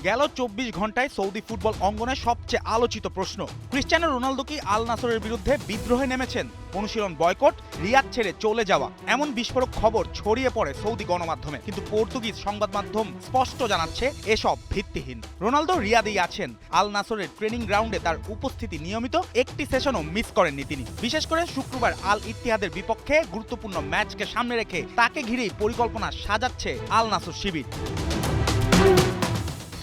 গেল ২৪ ঘন্টায় Saudi football অঙ্গনে সবচেয়ে আলোচিত প্রশ্ন, ক্রিস্টিয়ানো রোনালদো কি আল নাসরের বিরুদ্ধে বিদ্রোহে নেমেছেন? অনুশীলন বয়কট, রিয়াদ ছেড়ে চলে যাওয়া, এমন বিস্ফোরক খবর ছড়িয়ে পড়ে সৌদি গণমাধ্যমে। কিন্তু পর্তুগিজ সংবাদ মাধ্যম স্পষ্ট জানাচ্ছে এসব ভিত্তিহীন। রোনালদো রিয়াদেই আছেন। আল নাসরের ট্রেনিং গ্রাউন্ডে তার উপস্থিতি নিয়মিত, একটি সেশনও মিস করেননি তিনি। বিশেষ করে শুক্রবার আল ইত্তিহাদের বিপক্ষে গুরুত্বপূর্ণ ম্যাচকে সামনে রেখে তাকে ঘিরেই পরিকল্পনা সাজাচ্ছে আল নাসর শিবির।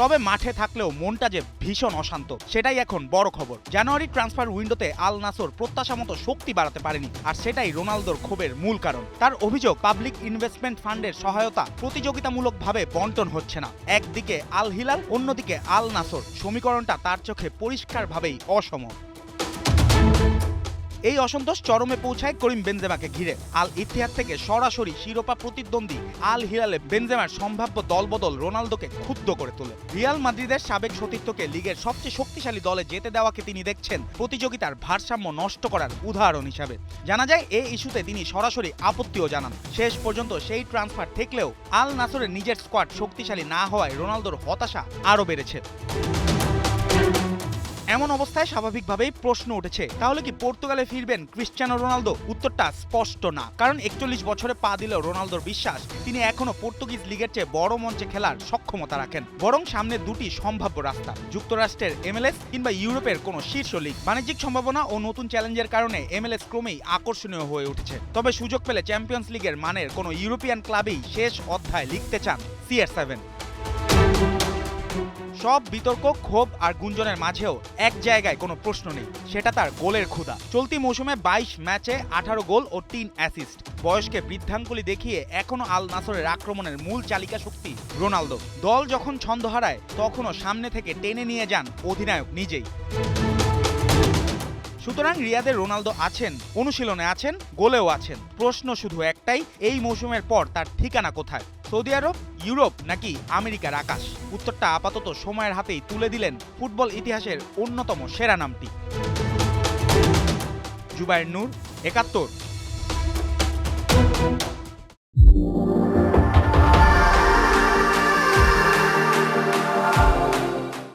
তবে মাঠে থাকলেও মনটা যে ভীষণ অশান্ত, সেটাই এখন বড় খবর। জানুয়ারি ট্রান্সফার উইন্ডোতে আল নাসর প্রত্যাশা মতো শক্তি বাড়াতে পারেনি, আর সেটাই রোনালদোর ক্ষোভের মূল কারণ। তার অভিযোগ, পাবলিক ইনভেস্টমেন্ট ফান্ডের সহায়তা প্রতিযোগিতামূলকভাবে বন্টন হচ্ছে না। একদিকে আল হিলাল, অন্যদিকে আল নাসর। সমীকরণটা তার চোখে পরিষ্কারভাবেই অসম। এই অসন্তোষ চরমে পৌঁছায় করিম বেনজেমাকে ঘিরে। আল ইত্তিহাদ থেকে সরাসরি শিরোপা প্রতিদ্বন্দ্বী আল হিলালে বেনজেমার সম্ভাব্য দলবদল রোনালদোকে ক্ষুব্ধ করে তোলে। রিয়াল মাদ্রিদের সাবেক সতীর্থকে লিগের সবচেয়ে শক্তিশালী দলে যেতে দেওয়াকে তিনি দেখছেন প্রতিযোগিতার ভারসাম্য নষ্ট করার উদাহরণ হিসাবে। জানা যায় এই ইস্যুতে তিনি সরাসরি আপত্তিও জানান। শেষ পর্যন্ত সেই ট্রান্সফার ঠেকলেও আল নাসরের নিজের স্কোয়াড শক্তিশালী না হওয়ায় রোনালদোর হতাশা আরও বেড়েছে। এমন অবস্থায় স্বাভাবিকভাবেই প্রশ্ন উঠেছে, তাহলে কি পর্তুগালে ফিরবেন ক্রিস্টিয়ানো রোনালদো? উত্তরটা স্পষ্ট না। কারণ ৪১ বছরে পা দিলেও রোনালদোর বিশ্বাস, তিনি এখনো পর্তুগিজ লিগের চেয়ে বড় মঞ্চে খেলার সক্ষমতা রাখেন। বরং সামনে দুটি সম্ভাব্য রাস্তা, যুক্তরাষ্ট্রের MLS কিংবা ইউরোপের কোনো শীর্ষ লিগ। বাণিজ্যিক সম্ভাবনা ও নতুন চ্যালেঞ্জের কারণে MLS ক্রমেই আকর্ষণীয় হয়ে উঠেছে। তবে সুযোগ পেলে চ্যাম্পিয়ন্স লিগের মানের কোনো ইউরোপিয়ান ক্লাবেই শেষ অধ্যায় লিখতে চান CR7। সব বিতর্ক, ক্ষোভ আর গুঞ্জনের মাঝেও এক জায়গায় কোনো প্রশ্ন নেই, সেটা তার গোলের ক্ষুধা। চলতি মৌসুমে ২২ ম্যাচে ১৮ গোল ও ৩ অ্যাসিস্ট। বয়সকে বৃদ্ধাঙ্গুলি দেখিয়ে এখনো আল নাসরের আক্রমণের মূল চালিকা শক্তি রোনালদো। দল যখন ছন্দ হারায় তখনও সামনে থেকে টেনে নিয়ে যান অধিনায়ক নিজেই। সুতরাং রিয়াদে রোনালদো আছেন, অনুশীলনে আছেন, গোলেও আছেন। প্রশ্ন শুধু একটাই, এই মৌসুমের পর তার ঠিকানা কোথায়? সৌদি আরব, ইউরোপ নাকি আমেরিকার আকাশ? উত্তরটা আপাতত সময়ের হাতেই তুলে দিলেন ফুটবল ইতিহাসের অন্যতম সেরা নামটি। জুবায়ের নূর, ৭১।